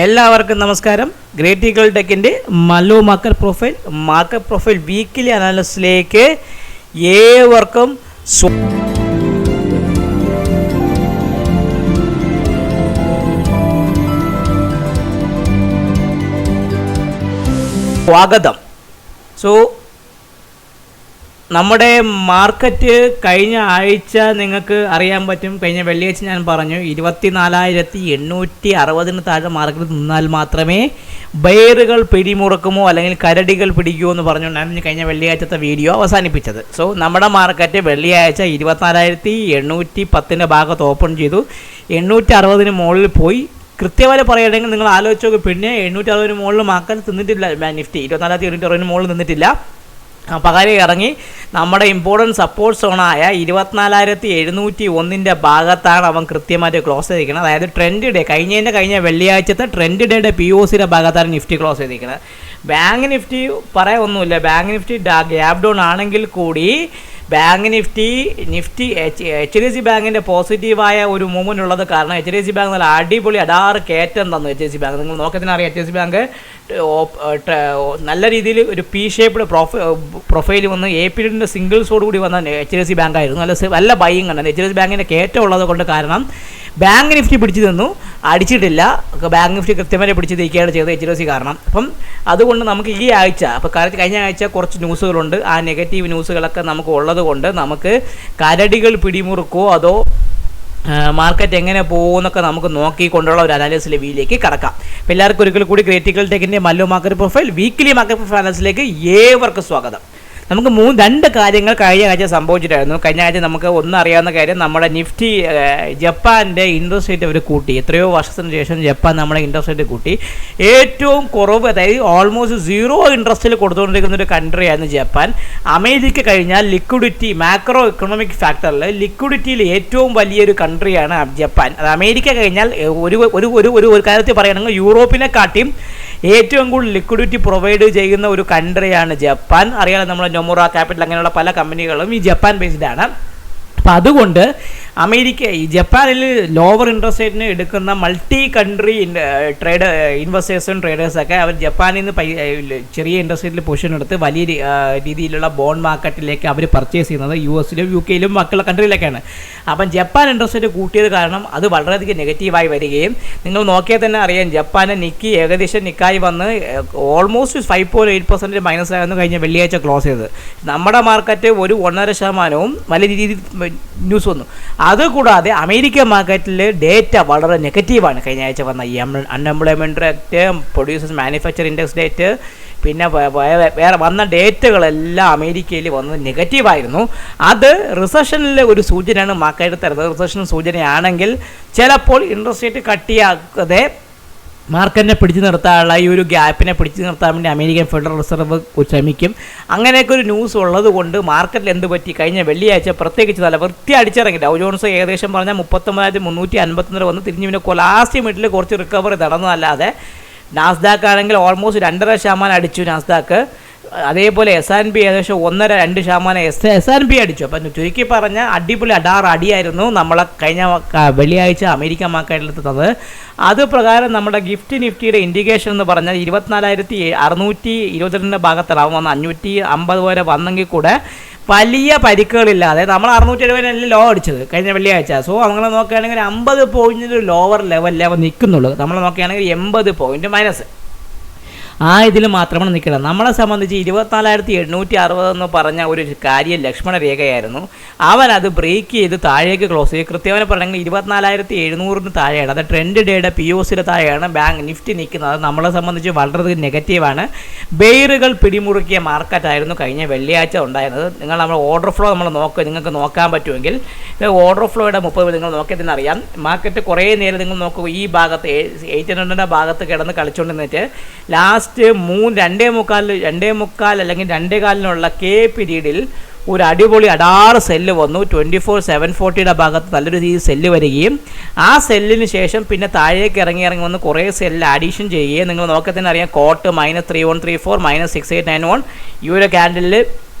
എല്ലാവർക്കും നമസ്കാരം. Great eagle ടെക്കിൻ്റെ മല്ലു മാർക്കറ്റ് പ്രൊഫൈൽ വീക്കിലി അനാലിസിസിലേക്ക് ഏവർക്കും സ്വാഗതം. നമ്മുടെ മാർക്കറ്റ് കഴിഞ്ഞ ആഴ്ച നിങ്ങൾക്ക് അറിയാൻ പറ്റും. കഴിഞ്ഞ വെള്ളിയാഴ്ച ഞാൻ പറഞ്ഞു 24,860 താഴെ മാർക്കറ്റ് നിന്നാൽ മാത്രമേ ബെയറുകൾ പിടിമുറുക്കുമോ അല്ലെങ്കിൽ കരടികൾ പിടിക്കുമോ എന്ന് പറഞ്ഞുകൊണ്ടാണ് കഴിഞ്ഞ വെള്ളിയാഴ്ചത്തെ വീഡിയോ അവസാനിപ്പിച്ചത്. നമ്മുടെ മാർക്കറ്റ് വെള്ളിയാഴ്ച 24,810 ഭാഗത്ത് ഓപ്പൺ ചെയ്തു. 860 മുകളിൽ പോയി. കൃത്യമായി പറയുകയാണെങ്കിൽ നിങ്ങൾ ആലോചിച്ച് നോക്കും, പിന്നെ 860 മുകളിൽ മാർക്കറ്റ് നിന്നിട്ടില്ല. നിഫ്റ്റി 24,860 മുകളിൽ നിന്നിട്ടില്ല. പകരം ഇറങ്ങി നമ്മുടെ ഇമ്പോർട്ടൻറ്റ് സപ്പോർട്ട് സോണായ 24,701 ഭാഗത്താണ് അവൻ കൃത്യമായിട്ട് ക്ലോസ് ചെയ്തിരിക്കുന്നത്. അതായത് ട്രെൻഡ് ഡേ കഴിഞ്ഞ വെള്ളിയാഴ്ചത്തെ ട്രെൻഡ് ഡേയുടെ POCയുടെ ഭാഗത്താണ് നിഫ്റ്റി ക്ലോസ് ചെയ്തിരിക്കുന്നത്. ബാങ്ക് നിഫ്റ്റി പറയാനൊന്നുമില്ല. ബാങ്ക് നിഫ്റ്റി ഗ്യാപ് ഡൗൺ ആണെങ്കിൽ കൂടി ബാങ്ക് നിഫ്റ്റി HDFC ബാങ്കിൻ്റെ പോസിറ്റീവായ ഒരു മൂവ്മെൻ്റ് ഉള്ളത് കാരണം HDFC ബാങ്ക് നല്ല അടിപൊളി അടാറ് കയറ്റം തന്നു. HDFC ബാങ്ക് നിങ്ങൾ നോക്കത്തിനറിയാം. HDFC ബാങ്ക് നല്ല രീതിയിൽ ഒരു P-ഷേപ്ഡ് പ്രൊഫൈൽ വന്ന് APയുടെ സിംഗിൾസോട് കൂടി വന്ന HDFC ബാങ്ക് ആയിരുന്നു. നല്ല ബൈയിങ് ആണ്. HDFC ബാങ്കിൻ്റെ കയറ്റം ഉള്ളത് കൊണ്ട് കാരണം ബാങ്ക് നിഫ്റ്റി പിടിച്ചു നിന്നു, അടിച്ചിട്ടില്ല. ബാങ്ക് നിഫ്റ്റി കൃത്യമായി പിടിച്ച് നിൽക്കുകയാണ് ചെയ്തത് HDFC കാരണം. അപ്പം അതുകൊണ്ട് നമുക്ക് ഈ ആഴ്ച കഴിഞ്ഞ ആഴ്ച കുറച്ച് ന്യൂസുകളുണ്ട്. ആ നെഗറ്റീവ് ന്യൂസുകളൊക്കെ നമുക്ക് ഉള്ളത് കൊണ്ട് നമുക്ക് കരടികൾ പിടിമുറുക്കോ അതോ മാർക്കറ്റ് എങ്ങനെ പോകുമെന്നൊക്കെ നമുക്ക് നോക്കിക്കൊണ്ടുള്ള ഒരു അനാലിസിലെ വീഡിയോയിലേക്ക് കടക്കാം. അപ്പോൾ എല്ലാവർക്കും ഒരിക്കൽ കൂടി ഗ്രേറ്റ് ഈഗിൾ ടെക്കിൻ്റെ Mallu market profile weekly market profile അനാലിസിലേക്ക് ഏവർക്കും സ്വാഗതം. നമുക്ക് രണ്ട് കാര്യങ്ങൾ കഴിഞ്ഞ ആഴ്ച സംഭവിച്ചിട്ടായിരുന്നു. കഴിഞ്ഞ ആഴ്ച നമുക്ക് അറിയാവുന്ന കാര്യം, നമ്മുടെ നിഫ്റ്റി ജപ്പാൻ്റെ ഇൻട്രസ്റ്റ് റേറ്റ് അവർ കൂട്ടി. എത്രയോ വർഷത്തിന് ശേഷം ജപ്പാൻ നമ്മുടെ ഇൻട്രസ്റ്റ് റേറ്റ് കൂട്ടി. ഏറ്റവും കുറവ്, അതായത് ഓൾമോസ്റ്റ് 0 ഇൻട്രസ്റ്റിൽ കൊടുത്തുകൊണ്ടിരിക്കുന്ന ഒരു കൺട്രി ആയിരുന്നു ജപ്പാൻ. അമേരിക്ക കഴിഞ്ഞാൽ ലിക്വിഡിറ്റി, മാക്രോ ഇക്കണോമിക് ഫാക്ടറിൽ ലിക്വിഡിറ്റിയിൽ ഏറ്റവും വലിയൊരു കൺട്രിയാണ് ജപ്പാൻ. അത് അമേരിക്ക കഴിഞ്ഞാൽ ഒരു കാര്യത്തിൽ പറയുകയാണെങ്കിൽ യൂറോപ്പിനെക്കാട്ടിയും ഏറ്റവും കൂടുതൽ ലിക്വിഡിറ്റി പ്രൊവൈഡ് ചെയ്യുന്ന ഒരു കൺട്രിയാണ് ജപ്പാൻ. അറിയാലോ, നമ്മുടെ നൊമുറ ക്യാപിറ്റൽ അങ്ങനെയുള്ള പല കമ്പനികളും ഈ ജപ്പാൻ ബേസ്ഡ് ആണ്. അപ്പോൾ അതുകൊണ്ട് ജപ്പാനിൽ ലോവർ ഇൻട്രസ്റ്റ് റേറ്റിന് എടുക്കുന്ന മൾട്ടി കൺട്രി ഇൻവെസ്റ്റേഴ്സും ട്രേഡേഴ്സൊക്കെ അവർ ജപ്പാനിൽ നിന്ന് ചെറിയ ഇൻട്രസ്റ്റ് റേറ്റിൽ പൊസിഷൻ എടുത്ത് വലിയ രീതിയിലുള്ള ബോണ്ട് മാർക്കറ്റിലേക്ക് അവർ പർച്ചേസ് ചെയ്യുന്നത് US-ലും UK-ലും ബാക്കിയുള്ള കൺട്രിയിലൊക്കെയാണ്. അപ്പം ജപ്പാൻ ഇൻട്രസ്റ്റ് റേറ്റ് കൂട്ടിയത് കാരണം അത് വളരെയധികം നെഗറ്റീവായി വരികയും, നിങ്ങൾ നോക്കിയാൽ തന്നെ അറിയാം, ജപ്പാന് നിക്കായി വന്ന് ഓൾമോസ്റ്റ് 5.8% മൈനസായിരുന്നു കഴിഞ്ഞ വെള്ളിയാഴ്ച ക്ലോസ് ചെയ്തത്. നമ്മുടെ മാർക്കറ്റ് ഒരു 1.5% വലിയ രീതിയിൽ ന്യൂസ് വന്നു. അതുകൂടാതെ അമേരിക്കൻ മാർക്കറ്റിൽ ഡേറ്റ വളരെ നെഗറ്റീവാണ്. കഴിഞ്ഞ ആഴ്ച വന്ന ഈ unemployment rate, producers manufacture index date, പിന്നെ വേറെ വന്ന ഡേറ്റുകളെല്ലാം അമേരിക്കയിൽ വന്നത് നെഗറ്റീവായിരുന്നു. അത് റിസഷനിലെ ഒരു സൂചനയാണ് മാർക്കറ്റ് തരുന്നത്. റിസഷൻ സൂചനയാണെങ്കിൽ ചിലപ്പോൾ ഇൻട്രസ്റ്റ് റേറ്റ് കട്ടിയാക്കാതെ മാർക്കറ്റിനെ പിടിച്ചു നിർത്താനുള്ള ഈ ഒരു ഗ്യാപ്പിനെ പിടിച്ചു നിർത്താൻ വേണ്ടി അമേരിക്കൻ ഫെഡറൽ റിസർവ് ശ്രമിക്കും. അങ്ങനെയൊക്കെ ഒരു ന്യൂസ് ഉള്ളത് കൊണ്ട് മാർക്കറ്റിൽ എന്ത് പറ്റി, കഴിഞ്ഞ വെള്ളിയാഴ്ച പ്രത്യേകിച്ച് നല്ല വൃത്തി അടിച്ചിറങ്ങി. ഡൗ ജോൺസ് ഏകദേശം പറഞ്ഞാൽ 39,351 വന്ന് തിരിഞ്ഞ് പിന്നെ ലാസ്റ്റ് മിനിറ്റിൽ കുറച്ച് റിക്കവറി നടന്നതല്ലാതെ, നാസ്ഡാക്ക് ആണെങ്കിൽ ഓൾമോസ്റ്റ് 2.5% അടിച്ചു നാസ്ഡാക്ക്. അതേപോലെ S&P ഏകദേശം 1.2% S&P അടിച്ചു. അപ്പം ചുരുക്കി പറഞ്ഞാൽ അടിപൊളി അടിയായിരുന്നു നമ്മളെ കഴിഞ്ഞ വെള്ളിയാഴ്ച അമേരിക്കൻ മാർക്കറ്റിലെത്തുന്നത്. അത് പ്രകാരം നമ്മുടെ നിഫ്റ്റിയുടെ ഇൻഡിക്കേഷൻ എന്ന് പറഞ്ഞാൽ 24,622 ഭാഗത്താണ് വന്ന് 550 വരെ വന്നെങ്കിൽ കൂടെ വലിയ പരിക്കുകളില്ലാതെ നമ്മൾ 670 ലോ അടിച്ചത് കഴിഞ്ഞ വെള്ളിയാഴ്ച. അങ്ങനെ നോക്കുകയാണെങ്കിൽ 50 പോയിൻറ്റിൻ്റെ ലോവർ ലെവലിൽ അവ നിൽക്കുന്നുള്ളൂ. നമ്മൾ നോക്കുകയാണെങ്കിൽ 80 പോയിൻറ്റ് മൈനസ് ഇതിൽ മാത്രമാണ് നിൽക്കുന്നത്. നമ്മളെ സംബന്ധിച്ച് 24,860 എന്ന് പറഞ്ഞ ഒരു കാര്യം ലക്ഷ്മണ രേഖയായിരുന്നു. അവനത് ബ്രേക്ക് ചെയ്ത് താഴേക്ക് ക്ലോസ് ചെയ്ത് കൃത്യമായി പറഞ്ഞെങ്കിൽ 24,700 താഴെയാണ്. അത് ട്രെൻഡ് ഡേയുടെ POCയുടെ താഴെയാണ് ബാങ്ക് നിഫ്റ്റി നിൽക്കുന്നത്. നമ്മളെ സംബന്ധിച്ച് വളരെ നെഗറ്റീവാണ്. ബെയറുകൾ പിടിമുറുക്കിയ മാർക്കറ്റായിരുന്നു കഴിഞ്ഞ വെള്ളിയാഴ്ച ഉണ്ടായിരുന്നത്. നമ്മൾ ഓർഡർ ഫ്ലോ നിങ്ങൾക്ക് നോക്കാൻ പറ്റുമെങ്കിൽ ഓർഡർ ഫ്ലോയുടെ 30 നിങ്ങൾ നോക്കിയാൽ തന്നെ അറിയാം. മാർക്കറ്റ് കുറേ നേരം നിങ്ങൾ നോക്കുക, ഈ ഭാഗത്ത് 800 ഭാഗത്ത് കിടന്ന് കളിച്ചുകൊണ്ടിരുന്നിട്ട് ലാസ്റ്റ് 2.25 അല്ലെങ്കിൽ 2.25 K പീരീഡിൽ ഒരു അടിപൊളി സെല്ല് വന്നു. 24,740 ഭാഗത്ത് നല്ലൊരു രീതിയിൽ സെല്ല് വരികയും ആ സെല്ലിന് ശേഷം പിന്നെ താഴേക്ക് ഇറങ്ങി വന്ന് കുറേ സെല്ല് അഡീഷൻ ചെയ്യുകയും, നിങ്ങൾ നോക്കത്തന്നെ അറിയാം, കോട്ട് -3134 -6891 ഈ ഒരു ക്യാൻഡലിൽ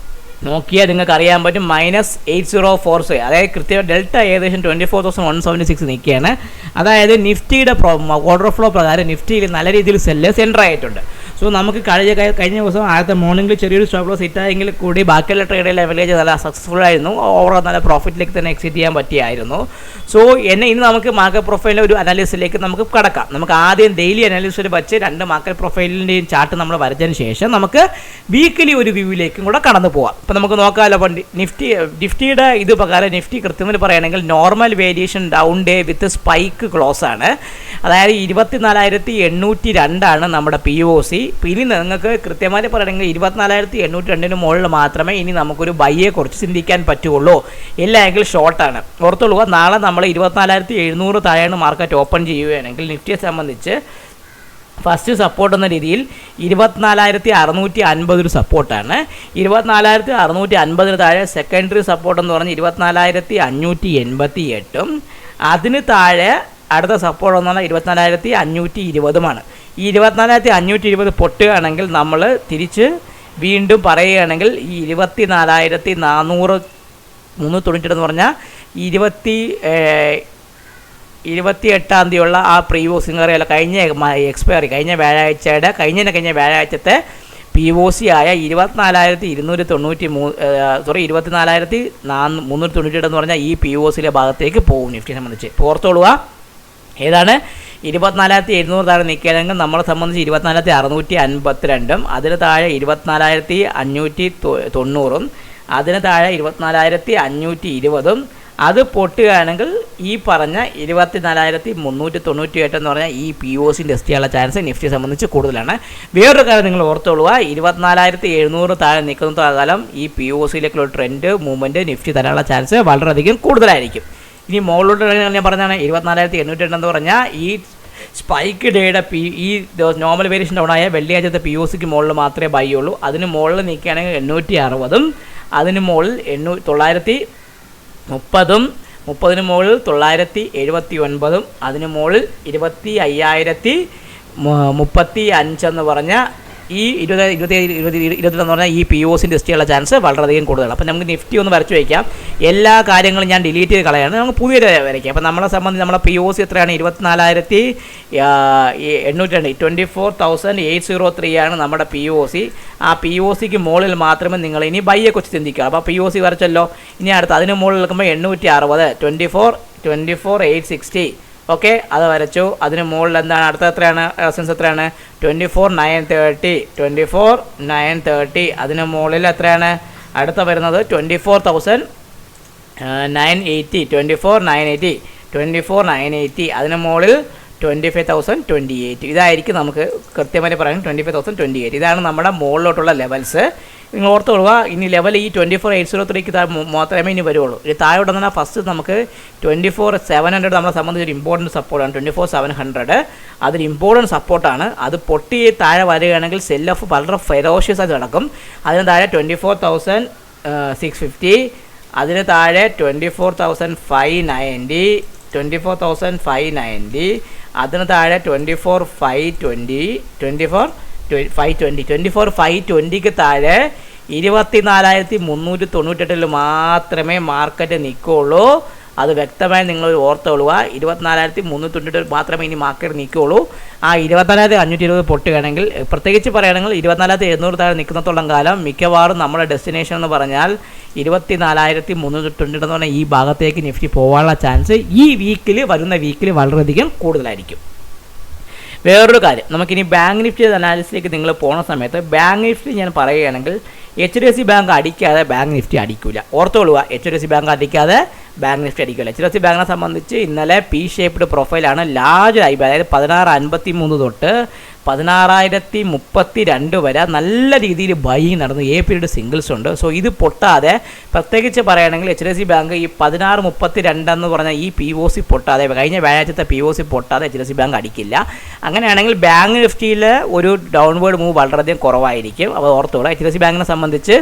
നോക്കിയാൽ നിങ്ങൾക്ക് അറിയാൻ പറ്റും -8046, അതായത് കൃത്യം ഡെൽറ്റ ഏകദേശം 24,176 നിൽക്കുകയാണ്. അതായത് നിഫ്റ്റിയുടെ ഓർഡർ ഫ്ലോ പ്രകാരം നിഫ്റ്റിയിൽ നല്ല രീതിയിൽ സെല്ല് സെൻറ്റർ ആയിട്ടുണ്ട്. സോ നമുക്ക് കഴിഞ്ഞ ദിവസം ആദ്യത്തെ മോർണിംഗിൽ ചെറിയൊരു സ്റ്റോപ്പ് ലോസ് ഹിറ്റായെങ്കിൽ കൂടി ബാക്കിയുള്ള ട്രേഡ് ലെവലേജ് നല്ല സക്സസ്ഫുൾ ആയിരുന്നു. ഓവർ നല്ല പ്രോഫിറ്റിലേക്ക് തന്നെ എക്സിറ്റ് ചെയ്യാൻ പറ്റിയായിരുന്നു. സോ ഇനി നമുക്ക് മാർക്കറ്റ് പ്രൊഫൈലിലെ ഒരു അനാലിസിലേക്ക് നമുക്ക് കടക്കാം. നമുക്ക് ആദ്യം ഡെയിലി അനാലിസിൽ വെച്ച് 2 മാർക്കറ്റ് പ്രൊഫൈലിൻ്റെയും ചാർട്ട് നമ്മൾ വരച്ചതിന് ശേഷം നമുക്ക് വീക്കിലി ഒരു വ്യൂവിലേക്കും കൂടെ കടന്നു പോകാം. അപ്പോൾ നമുക്ക് നോക്കാമല്ലോ. അപ്പോൾ നിഫ്റ്റിയുടെ ഇത് പ്രകാരം നിഫ്റ്റി കൃത്യമായി പറയുകയാണെങ്കിൽ normal variation down day with spike close ആണ്. അതായത് 24,802 നമ്മുടെ POC. ഇനി നിങ്ങൾക്ക് കൃത്യമായിട്ട് പറയുകയാണെങ്കിൽ 24,802 മുകളിൽ മാത്രമേ ഇനി നമുക്കൊരു ബൈയെ കുറിച്ച് ചിന്തിക്കാൻ പറ്റുള്ളൂ. ഇല്ലെങ്കിൽ ഷോർട്ടാണ്. ഓർത്തുകൊള്ളുക, നാളെ നമ്മൾ 24,700 താഴെയാണ് മാർക്കറ്റ് ഓപ്പൺ ചെയ്യുകയാണെങ്കിൽ നിഫ്റ്റിയെ സംബന്ധിച്ച് ഫസ്റ്റ് സപ്പോർട്ട് എന്ന രീതിയിൽ 24,650 ഒരു സപ്പോർട്ടാണ്. 24,650 താഴെ സെക്കൻഡറി സപ്പോർട്ട് എന്ന് പറഞ്ഞാൽ 24,588. അതിന് താഴെ അടുത്ത സപ്പോർട്ട് എന്ന് പറഞ്ഞാൽ 24,520. ഈ 24,520 പൊട്ടുകയാണെങ്കിൽ നമ്മൾ തിരിച്ച് വീണ്ടും പറയുകയാണെങ്കിൽ ഈ 24,490 എന്ന് പറഞ്ഞാൽ 28-ാം തീയതിയുള്ള ആ പ്രീവോസിംഗ് അറിയാലോ, കഴിഞ്ഞ വ്യാഴാഴ്ചത്തെ POC ആയ 24,397 എന്ന് പറഞ്ഞാൽ ഈ POCയിലെ ഭാഗത്തേക്ക് പോകും നിഫ്റ്റിയെ സംബന്ധിച്ച്. ഓർത്തോളുക, ഏതാണ് 24,700 താഴെ നിൽക്കുകയാണെങ്കിൽ നമ്മളെ സംബന്ധിച്ച് 24,652, അതിന് താഴെ 24,590, അതിന് താഴെ 24,520. അത് പൊട്ടുകയാണെങ്കിൽ ഈ പറഞ്ഞ 24,398 എന്ന് പറഞ്ഞാൽ ഈ POC ടെസ്റ്റ് ചെയ്യാനുള്ള ചാൻസ് നിഫ്റ്റിയെ സംബന്ധിച്ച് കൂടുതലാണ്. വേറൊരു കാര്യം നിങ്ങൾ ഓർത്തോളുക, 24,700 താഴെ നിൽക്കുന്ന കാലം ഈ POCയിലേക്കുള്ള ട്രെൻഡ് മൂവ്മെൻറ്റ് നിഫ്റ്റി തരാനുള്ള ചാൻസ് വളരെയധികം കൂടുതലായിരിക്കും. ഇനി മുകളിലോട്ട് ഞാൻ പറഞ്ഞാണ് 24,802 എന്ന് പറഞ്ഞാൽ ഈ സ്പൈക്ക് ഡേയുടെ ഈ നോർമൽ വേരിയേഷൻ ഡൗൺ ആയ വെള്ളിയാഴ്ചത്തെ POCക്ക് മുകളിൽ മാത്രമേ ബൈ ഉള്ളൂ. അതിന് മുകളിൽ നിൽക്കുകയാണെങ്കിൽ 860, അതിന് മുകളിൽ 930, 30-ന് മുകളിൽ 979, അതിന് മുകളിൽ 25,035 എന്ന് പറഞ്ഞാൽ ഈ 20 എന്ന് പറഞ്ഞാൽ ഈ POC ടെസ്റ്റ് ചെയ്യാനുള്ള ചാൻസ് വളരെയധികം കൂടുതലാണ്. അപ്പോൾ നമുക്ക് നിഫ്റ്റി ഒന്ന് വരച്ച് വയ്ക്കാം. എല്ലാ കാര്യങ്ങളും ഞാൻ ഡിലീറ്റ് ചെയ്ത് കളയാണ്, നമുക്ക് പുതിയൊരു വരയ്ക്കാം. അപ്പോൾ നമ്മളെ സംബന്ധിച്ച് നമ്മളെ POC എത്രയാണ്? 24,802, 24,803 ആണ് നമ്മുടെ POC. ആ POCക്ക് മുകളിൽ മാത്രമേ നിങ്ങൾ ഇനി ബൈയെ കുറിച്ച് ചിന്തിക്കുക. അപ്പോൾ POC വരച്ചല്ലോ. ഇനി അടുത്ത് അതിന് മുകളിൽ നിൽക്കുമ്പോൾ 860, 24,860. ഓക്കെ, അത് വരച്ചു. അതിന് മുകളിൽ എന്താണ് അടുത്ത എത്രയാണ്? റെസൻസ് എത്രയാണ്? 24,930. അതിന് മുകളിൽ എത്രയാണ് അടുത്ത വരുന്നത്? 24,980, 24,980. അതിന് മുകളിൽ 25,028. ഇതായിരിക്കും നമുക്ക് കൃത്യമായിട്ട് പറയാൻ 25,028. ഇതാണ് നമ്മുടെ മുകളിലോട്ടുള്ള ലെവൽസ്. നിങ്ങൾ ഓർത്തുകൊള്ളുക, ഇനി ലെവൽ ഈ 24,803 മാത്രമേ ഇനി വരുള്ളൂ. ഇനി താഴോട്ട് വന്നാൽ ഫസ്റ്റ് നമുക്ക് 24,700 നമ്മളെ സംബന്ധിച്ച് ഒരു ഇമ്പോർട്ടൻറ്റ് സപ്പോർട്ടാണ്. 24,700 അതൊരു ഇമ്പോർട്ടൻറ്റ് സപ്പോർട്ടാണ്. അത് പൊട്ടി താഴെ വരികയാണെങ്കിൽ സെൽ ഓഫ് വളരെ ഫെറോഷ്യസ് ആയിട്ട് നടക്കും. അതിന് താഴെ 24,650, അതിന് താഴെ 24,590, 24,590, അതിന് താഴെ 24,520, 24,520ക്ക് താഴെ 24,398 മാത്രമേ മാർക്കറ്റ് നിൽക്കുകയുള്ളൂ. അത് വ്യക്തമായി നിങ്ങൾ ഓർത്തുകൊള്ളുക. 24,398 മാത്രമേ ഇനി മാർക്കറ്റ് നിൽക്കുകയുള്ളൂ. ആ 24,520 പൊട്ടുകയാണെങ്കിൽ, പ്രത്യേകിച്ച് പറയുകയാണെങ്കിൽ 24,700 താഴെ നിൽക്കുന്നത്തോളം കാലം മിക്കവാറും നമ്മുടെ ഡെസ്റ്റിനേഷൻ എന്ന് പറഞ്ഞാൽ 24,398 എന്ന് പറഞ്ഞാൽ ഈ ഭാഗത്തേക്ക് നിഫ്റ്റി പോകാനുള്ള ചാൻസ് ഈ വരുന്ന വീക്കിൽ വളരെയധികം കൂടുതലായിരിക്കും. വേറൊരു കാര്യം, നമുക്കിനി ബാങ്ക് നിഫ്റ്റി അനാലിസിലേക്ക് നിങ്ങൾ പോകുന്ന സമയത്ത് ബാങ്ക് നിഫ്റ്റി ഞാൻ പറയുകയാണെങ്കിൽ HDFC ബാങ്ക് അടിക്കാതെ ബാങ്ക് നിഫ്റ്റി അടിക്കില്ല. ഓർത്തോളുക, HDFC ബാങ്ക് അടിക്കാതെ ബാങ്ക് നിഫ്റ്റി അടിക്കില്ല. HDFC ബാങ്കിനെ സംബന്ധിച്ച് ഇന്നലെ P ഷേപ്ഡ് പ്രൊഫൈലാണ്. ലാർജ് ഐ ബൈ, അതായത് 1653 തൊട്ട് 16,032 വരെ നല്ല രീതിയിൽ ബൈയിങ് നടന്നു. പീരീഡ് സിംഗിൾസ് ഉണ്ട്. സോ ഇത് പൊട്ടാതെ, പ്രത്യേകിച്ച് പറയുകയാണെങ്കിൽ HDFC ബാങ്ക് ഈ 1632 എന്ന് പറഞ്ഞാൽ ഈ POC പൊട്ടാതെ, കഴിഞ്ഞ വ്യാഴാഴ്ചത്തെ POC പൊട്ടാതെ HDFC ബാങ്ക് അടിക്കില്ല. അങ്ങനെയാണെങ്കിൽ ബാങ്ക് നിഫ്റ്റിയിൽ ഒരു ഡൗൺവേർഡ് മൂവ് വളരെയധികം കുറവായിരിക്കും. അപ്പോൾ ഓർത്തോളൂ, HDFC ബാങ്കിനെ സംബന്ധിച്ച്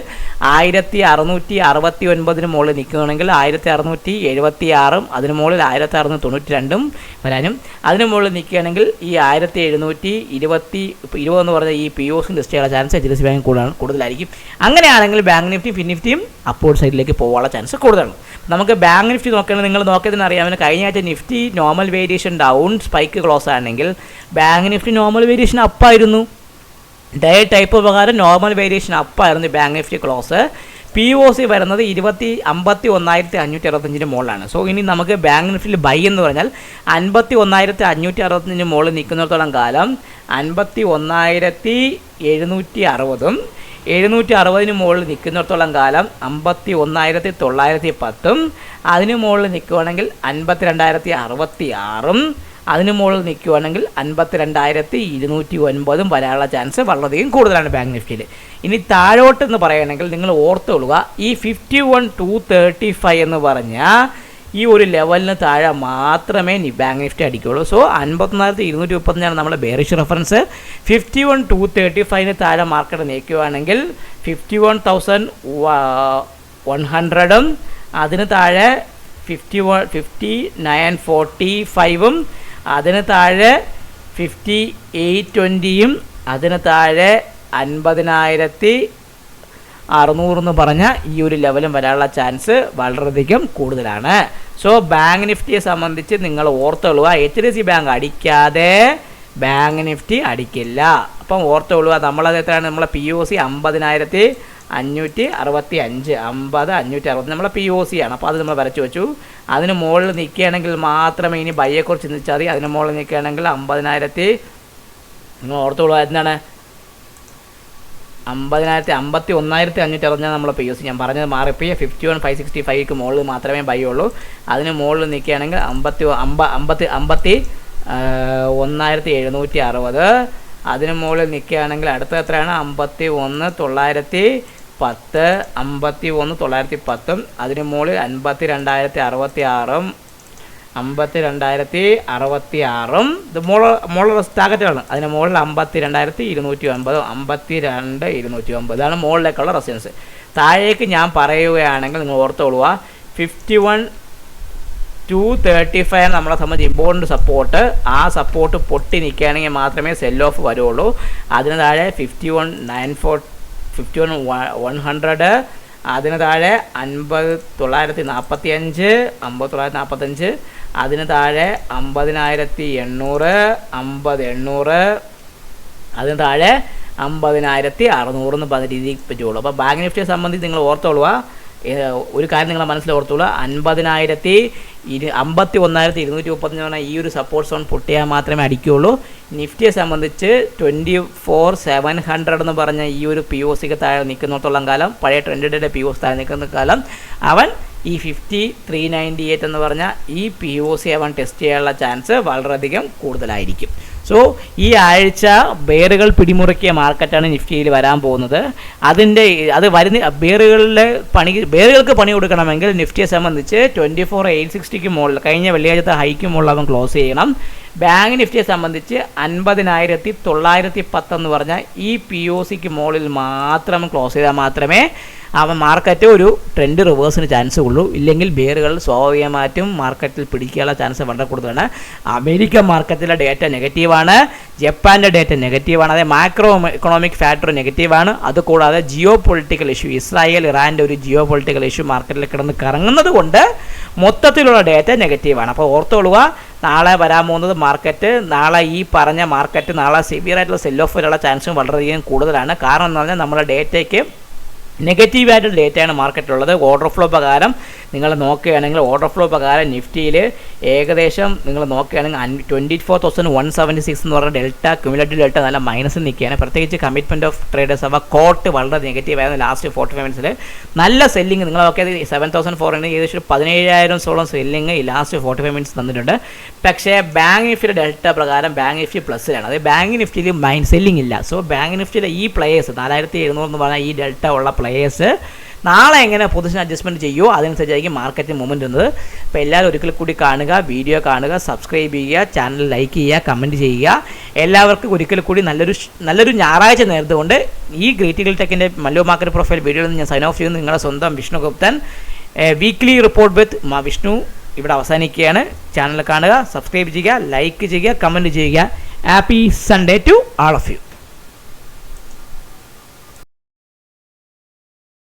1669 മുകളിൽ നിൽക്കുകയാണെങ്കിൽ 1676, അതിന് മുകളിൽ 1692 വരാനും, അതിന് മുകളിൽ നിൽക്കുകയാണെങ്കിൽ ഈ 1720 20 എന്ന് പറഞ്ഞാൽ ഈ പി ഒ സി ലിസ്റ്റ് ചെയ്യാനുള്ള chance H D F C bank കൂടുതലായിരിക്കും. അങ്ങനെയാണെങ്കിൽ ബാങ്ക് നിഫ്റ്റി ഫിൻ നിഫ്റ്റിയും അപ്വേർഡ് സൈഡിലേക്ക് പോകാനുള്ള ചാൻസ് കൂടുതലാണ്. നമുക്ക് ബാങ്ക് നിഫ്റ്റി നോക്കുകയാണെങ്കിൽ നിങ്ങൾ നോക്കിയതിന് അറിയാമെന്ന് കഴിഞ്ഞ ആഴ്ച Nifty normal variation down spike close ആണെങ്കിൽ ബാങ്ക് നിഫ്റ്റി നോർമൽ വേരിയേഷൻ അപ്പായിരുന്നു. ഡേ ടൈപ്പ് പ്രകാരം നോർമൽ വേരിയേഷൻ അപ്പായിരുന്നു bank Nifty close. P O C വരുന്നത് 51,565 മുകളിലാണ്. സോ ഇനി നമുക്ക് ബാങ്ക് നിഫ്റ്റിയിൽ ബൈ എന്ന് പറഞ്ഞാൽ 51,565 മുകളിൽ നിൽക്കുന്നിടത്തോളം കാലം 51,760 760 മുകളിൽ നിൽക്കുന്നിടത്തോളം കാലം 51,910 അതിന് മുകളിൽ നിൽക്കുകയാണെങ്കിൽ 52,066 അതിന് മുകളിൽ നിൽക്കുകയാണെങ്കിൽ 52,209 വരാനുള്ള ചാൻസ് വളരെയധികം കൂടുതലാണ് ബാങ്ക് നിഫ്റ്റിയിൽ. ഇനി താഴോട്ടെന്ന് പറയുകയാണെങ്കിൽ നിങ്ങൾ ഓർത്തുകൊള്ളുക, ഈ 51,235 എന്ന് പറഞ്ഞാൽ ഈ ഒരു ലെവലിന് താഴെ മാത്രമേ ബാങ്ക് നിഫ്റ്റി അടിക്കുകയുള്ളൂ. സോ 51,235 നമ്മുടെ ബെയറിഷ് റെഫറൻസ്. 51,235 താഴെ മാർക്കറ്റ് നീക്കുകയാണെങ്കിൽ 51,100 അതിന് താഴെ 59,45 അതിന് താഴെ 5820 അതിന് താഴെ 50,600 എന്ന് പറഞ്ഞ ഈ ഒരു ലെവലും വരാനുള്ള ചാൻസ് വളരെയധികം കൂടുതലാണ്. സോ ബാങ്ക് നിഫ്റ്റിയെ സംബന്ധിച്ച് നിങ്ങൾ ഓർത്തുകൊള്ളുക, H D F C bank അടിക്കാതെ ബാങ്ക് നിഫ്റ്റി അടിക്കില്ല. അപ്പം ഓർത്തുകൊള്ളുക, നമ്മളത് എത്രയാണ്, നമ്മളെ പി ഒ സി 50,565 50,560 നമ്മളെ പി ഒ സി ആണ്. അപ്പോൾ അത് നമ്മൾ വരച്ച് വെച്ചു. അതിന് മുകളിൽ നിൽക്കുകയാണെങ്കിൽ മാത്രമേ ഇനി ബൈയെക്കുറിച്ച് ചിന്തിച്ചാൽ മതി. അതിന് മുകളിൽ നിൽക്കുകയാണെങ്കിൽ 50,000 നിങ്ങൾ ഓർത്തുകൊള്ളുക, എന്താണ് 51,560 നമ്മളെ പി ഒ സി. ഞാൻ പറഞ്ഞത് മാറിപ്പോയി. 51,565 മുകളിൽ മാത്രമേ ബൈ ഉള്ളൂ. അതിന് മുകളിൽ നിൽക്കുകയാണെങ്കിൽ 51,760 അതിന് മുകളിൽ നിൽക്കുകയാണെങ്കിൽ അടുത്ത എത്രയാണ് 51,910 51,910 അതിന് മുകളിൽ 52,066 52,066 ഇത് മുകളിലുള്ള ടാർഗറ്റാണ്. അതിന് മുകളിൽ 52,209 52,209 ഇതാണ് മുകളിലേക്കുള്ള റെസിസ്റ്റൻസ്. താഴേക്ക് ഞാൻ പറയുകയാണെങ്കിൽ നിങ്ങൾ ഓർത്തോളുക, 51,235 നമ്മളെ സംബന്ധിച്ച് ഇമ്പോർട്ടൻ്റ് സപ്പോർട്ട്. ആ സപ്പോർട്ട് പൊട്ടി നിൽക്കുകയാണെങ്കിൽ മാത്രമേ സെൽ ഓഫ് വരുള്ളൂ. അതിന് താഴെ 51,100 അതിന് താഴെ 50,945 50,945 അതിന് താഴെ 50,800 50,800 അതിന് താഴെ 50,600 എന്ന് പറഞ്ഞ രീതിയിൽ പറ്റുള്ളൂ. അപ്പോൾ ബാങ്ക് നിഫ്റ്റിയെ സംബന്ധിച്ച് നിങ്ങൾ ഓർത്തോളുക, ഒരു കാര്യം നിങ്ങളെ മനസ്സിൽ ഓർത്തോളുക, 51,230 ഈ ഒരു സപ്പോർട്ട് സോൺ പൊട്ടിയാൽ മാത്രമേ അടിക്കുകയുള്ളൂ. നിഫ്റ്റിയെ സംബന്ധിച്ച് 24,700 എന്ന് പറഞ്ഞ ഈ ഒരു പി ഒ സിക്ക് താഴെ നിൽക്കുന്നിടത്തോളം കാലം, പഴയ ട്രെൻഡിൻ്റെ പി ഒ സി താഴെ നിൽക്കുന്ന കാലം അവൻ ഈ 50,398 എന്ന് പറഞ്ഞ ഈ പി ഒ സി അവൻ ടെസ്റ്റ് ചെയ്യാനുള്ള ചാൻസ് വളരെയധികം കൂടുതലായിരിക്കും. സോ ഈ ആഴ്ച ബെയറുകൾ പിടിമുറുക്കിയ മാർക്കറ്റാണ് നിഫ്റ്റിയിൽ വരാൻ പോകുന്നത്. അത് വരുന്ന ബെയറുകൾക്ക് പണി കൊടുക്കണമെങ്കിൽ നിഫ്റ്റിയെ സംബന്ധിച്ച് 24,860 മുകളിൽ കഴിഞ്ഞ വെള്ളിയാഴ്ചത്തെ ഹൈക്ക് മുകളിൽ അവൻ ക്ലോസ് ചെയ്യണം. ബാങ്ക് നിഫ്റ്റിയെ സംബന്ധിച്ച് 50,910 എന്ന് പറഞ്ഞാൽ ഈ പി ഒ സിക്ക് മുകളിൽ മാത്രം ക്ലോസ് ചെയ്താൽ മാത്രമേ അവൻ മാർക്കറ്റ് ഒരു ട്രെൻഡ് റിവേഴ്സിന് ചാൻസ് ഉള്ളൂ. ഇല്ലെങ്കിൽ ബെയറുകൾ സ്വാഭാവികമായിട്ടും മാർക്കറ്റിൽ പിടിക്കാനുള്ള ചാൻസ് വളരെ കൂടുതലാണ്. അമേരിക്കൻ മാർക്കറ്റിലെ ഡേറ്റ നെഗറ്റീവാണ്, ജപ്പാൻ്റെ ഡേറ്റ നെഗറ്റീവാണ്, അതായത് മാക്രോ എക്കണോമിക് ഫാക്ടർ നെഗറ്റീവാണ്. അതുകൂടാതെ ജിയോ പൊളിറ്റിക്കൽ ഇഷ്യൂ, ഇസ്രായേൽ ഇറാൻ്റെ ഒരു ജിയോ പൊളിറ്റിക്കൽ ഇഷ്യൂ മാർക്കറ്റിൽ കിടന്ന് കറങ്ങുന്നത് കൊണ്ട് മൊത്തത്തിലുള്ള ഡേറ്റ നെഗറ്റീവാണ്. അപ്പോൾ ഓർത്തോളുക, നാളെ വരാൻ പോകുന്നത് മാർക്കറ്റ്, നാളെ ഈ പറഞ്ഞ മാർക്കറ്റ് നാളെ സിവിയറായിട്ടുള്ള സെൽ ഓഫ് വരാനുള്ള ചാൻസും വളരെയധികം കൂടുതലാണ്. കാരണം എന്ന് പറഞ്ഞാൽ നമ്മുടെ ഡേറ്റയ്ക്ക് നെഗറ്റീവായിട്ടുള്ള ഡേറ്റയാണ് മാർക്കറ്റിലുള്ളത്. ഓർഡർ ഫ്ലോ പ്രകാരം നിങ്ങൾ നോക്കുകയാണെങ്കിൽ നിഫ്റ്റിയിൽ ഏകദേശം നിങ്ങൾ നോക്കുകയാണെങ്കിൽ 24,176 എന്ന് പറഞ്ഞ ഡെൽറ്റ ക്യുമുലേറ്റീവ് ഡെൽറ്റ നല്ല മൈനസിൽ നിൽക്കുകയാണ്. പ്രത്യേകിച്ച് കമ്മിറ്റ്മെൻറ്റ് ഓഫ് ട്രേഡേഴ്സ് അവ കോട്ട് വളരെ നെഗറ്റീവായിരുന്നു. ലാസ്റ്റ് 45 മിനിറ്റ്സിൽ നല്ല സെല്ലിങ് നിങ്ങൾ നോക്കിയത് 7,400 ഏകദേശം 17,000 സെല്ലിങ് ഈ ലാസ്റ്റ് 45 മിനിറ്റ്സ് തന്നിട്ടുണ്ട്. പക്ഷേ ബാങ്ക് നിഫ്റ്റിയുടെ ഡെൽറ്റ പ്രകാരം ബാങ്ക് നിഫ്റ്റി പ്ലസ്സിലാണ്. അതായത് ബാങ്ക് നിഫ്റ്റിയിൽ സെല്ലിംഗ് ഇല്ല. സോ ബാങ്ക് നിഫ്റ്റിയിലെ ഈ പ്ലേയേഴ്സ് 4,700 എന്ന് പറഞ്ഞാൽ ഈ ഡെൽറ്റ ഉള്ള പ്ലേയേഴ്സ് നാളെ എങ്ങനെ പൊസിഷൻ അഡ്ജസ്റ്റ്മെൻറ്റ് ചെയ്യുമോ അതനുസരിച്ചായിരിക്കും മാർക്കറ്റ് മൂവ്മെൻറ്റ് വന്നത്. അപ്പോൾ എല്ലാവരും ഒരിക്കൽ കൂടി കാണുക, വീഡിയോ കാണുക, സബ്സ്ക്രൈബ് ചെയ്യുക, ചാനൽ ലൈക്ക് ചെയ്യുക, കമൻറ്റ് ചെയ്യുക. എല്ലാവർക്കും ഒരിക്കൽ കൂടി നല്ലൊരു ഞായറാഴ്ച നേർന്നുകൊണ്ട് ഈ ഗ്രീറ്റിക്കൽ ടെക്കിൻ്റെ മല്ലു മാർക്കറ്റ് പ്രൊഫൈൽ വീഡിയോയിൽ നിന്ന് ഞാൻ സൈൻ ഓഫ് ചെയ്യുന്നു. നിങ്ങളുടെ സ്വന്തം വിഷ്ണു ഗുപ്തൻ. വീക്ക്ലി റിപ്പോർട്ട് വിത്ത് വിഷ്ണു ഇവിടെ അവസാനിക്കുകയാണ്. ചാനൽ കാണുക, സബ്സ്ക്രൈബ് ചെയ്യുക, ലൈക്ക് ചെയ്യുക, കമൻറ്റ് ചെയ്യുക. Happy Sunday to all of U.